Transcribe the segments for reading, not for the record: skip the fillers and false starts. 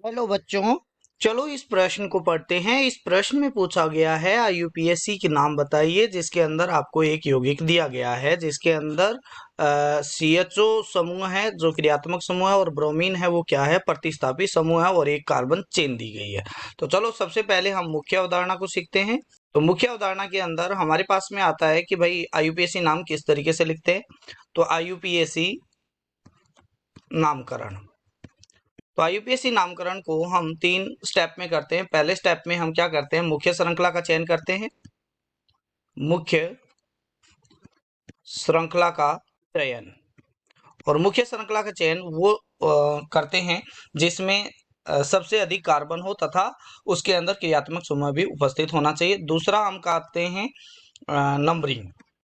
Hello बच्चों, चलो इस प्रश्न को पढ़ते हैं। इस प्रश्न में पूछा गया है आईयूपीएससी के नाम बताइए, जिसके अंदर आपको एक यौगिक दिया गया है जिसके अंदर सीएचओ समूह है जो क्रियात्मक समूह है, और ब्रोमीन है वो क्या है, प्रतिस्थापी समूह है, और एक कार्बन चेन दी गई है। तो चलो सबसे पहले हम मुख्य अवधारणा को सीखते हैं। तो मुख्य अवधारणा के अंदर हमारे पास में आता है कि भाई आईयूपीएससी नाम किस तरीके से लिखते हैं। तो आईयूपीएससी नामकरण, तो आईयूपीएससी नामकरण को हम 3 स्टेप में करते हैं। पहले स्टेप में हम क्या करते हैं, मुख्य श्रृंखला का चयन करते हैं। मुख्य श्रृंखला का चयन, और मुख्य श्रृंखला का चयन वो करते हैं जिसमें सबसे अधिक कार्बन हो तथा उसके अंदर क्रियात्मक समूह भी उपस्थित होना चाहिए। दूसरा हम करते हैं नंबरिंग।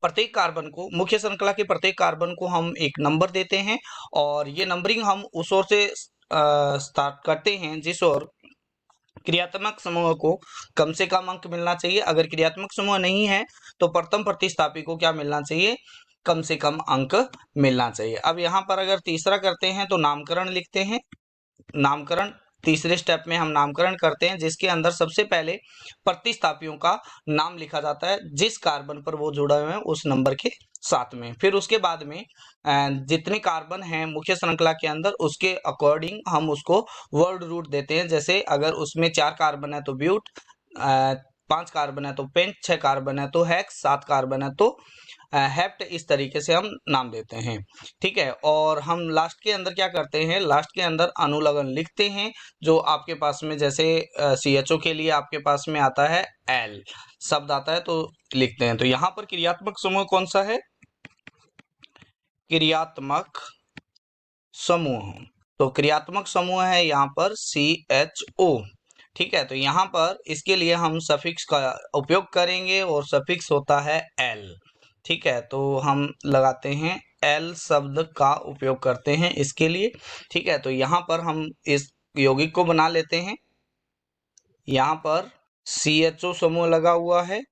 प्रत्येक कार्बन को, मुख्य श्रृंखला के प्रत्येक कार्बन को हम एक नंबर देते हैं, और ये नंबरिंग हम उस ओर से स्टार्ट करते हैं जिस ओर क्रियात्मक समूह को कम से कम अंक मिलना चाहिए। अगर क्रियात्मक समूह नहीं है तो प्रथम प्रतिस्थापी को क्या मिलना चाहिए, कम से कम अंक मिलना चाहिए। अब यहाँ पर अगर तीसरा करते हैं तो नामकरण लिखते हैं। नामकरण, तीसरे स्टेप में हम नामकरण करते हैं जिसके अंदर सबसे पहले प्रतिस्थापियों का नाम लिखा जाता है जिस कार्बन पर वो जुड़ा हुए हैं उस नंबर के साथ में। फिर उसके बाद में जितने कार्बन हैं मुख्य श्रृंखला के अंदर उसके अकॉर्डिंग हम उसको वर्ड रूट देते हैं। जैसे अगर उसमें 4 कार्बन है तो ब्यूट, 5 कार्बन है तो पेंट, 6 कार्बन है तो हेक्स, 7 कार्बन है तो हेप्ट। इस तरीके से हम नाम देते हैं, ठीक है। और हम लास्ट के अंदर क्या करते हैं, लास्ट के अंदर अनुलग्न लिखते हैं जो आपके पास में, जैसे सीएचओ के लिए आपके पास में आता है एल शब्द आता है तो लिखते हैं। तो यहाँ पर क्रियात्मक समूह कौन सा है, क्रियात्मक समूह, तो क्रियात्मक समूह है यहाँ पर CHO, ठीक है। तो यहाँ पर इसके लिए हम सफिक्स का उपयोग करेंगे और सफिक्स होता है L, ठीक है। तो हम लगाते हैं L शब्द का उपयोग करते हैं इसके लिए, ठीक है। तो यहाँ पर हम इस यौगिक को बना लेते हैं। यहाँ पर CHO समूह लगा हुआ है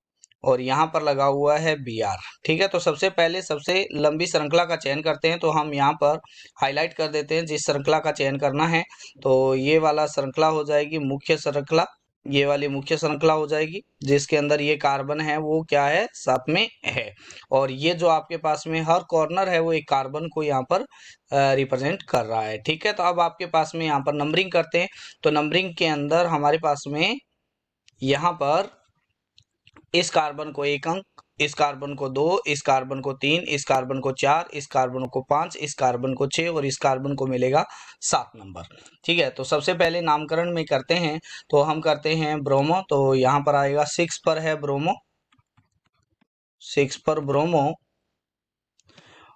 और यहाँ पर लगा हुआ है Br, ठीक है। तो सबसे पहले सबसे लंबी श्रृंखला का चयन करते हैं। तो हम यहाँ पर हाईलाइट कर देते हैं जिस श्रृंखला का चयन करना है। तो ये वाला श्रृंखला हो जाएगी मुख्य श्रृंखला, ये वाली मुख्य श्रृंखला हो जाएगी जिसके अंदर ये कार्बन है वो क्या है, साथ में है। और ये जो आपके पास में हर कॉर्नर है वो एक कार्बन को यहाँ पर रिप्रेजेंट कर रहा है, ठीक है। तो अब आपके पास में यहाँ पर नंबरिंग करते हैं। तो नंबरिंग के अंदर हमारे पास में यहाँ पर इस कार्बन को 1 अंक, इस कार्बन को 2, इस कार्बन को 3, इस कार्बन को 4, इस कार्बन को 5, इस कार्बन को 6 और इस कार्बन को मिलेगा 7 नंबर, ठीक है। तो सबसे पहले नामकरण में करते हैं तो हम करते हैं ब्रोमो। तो यहाँ पर आएगा 6 पर है ब्रोमो, 6 पर ब्रोमो।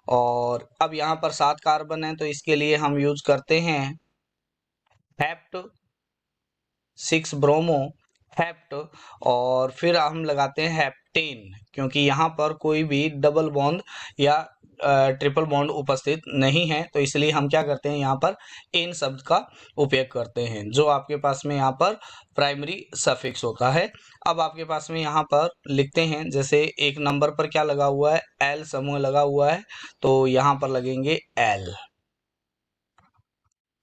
और अब यहाँ पर 7 कार्बन है तो इसके लिए हम यूज करते हैं हेप्ट, 6 ब्रोमो हेप्ट। और फिर हम लगाते हैं हेप्टेन, क्योंकि यहाँ पर कोई भी डबल बॉन्ड या ट्रिपल बॉन्ड उपस्थित नहीं है, तो इसलिए हम क्या करते हैं यहाँ पर एन शब्द का उपयोग करते हैं जो आपके पास में यहाँ पर प्राइमरी सफिक्स होता है। अब आपके पास में यहाँ पर लिखते हैं, जैसे 1 नंबर पर क्या लगा हुआ है, एल समूह लगा हुआ है, तो यहाँ पर लगेंगे एल,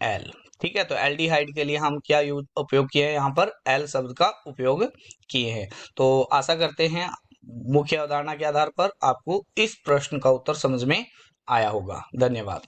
एल, ठीक है। तो एल्डिहाइड के लिए हम क्या यूज उपयोग किए हैं, यहाँ पर एल शब्द का उपयोग किए हैं। तो आशा करते हैं मुख्य अवधारणा के आधार पर आपको इस प्रश्न का उत्तर समझ में आया होगा। धन्यवाद।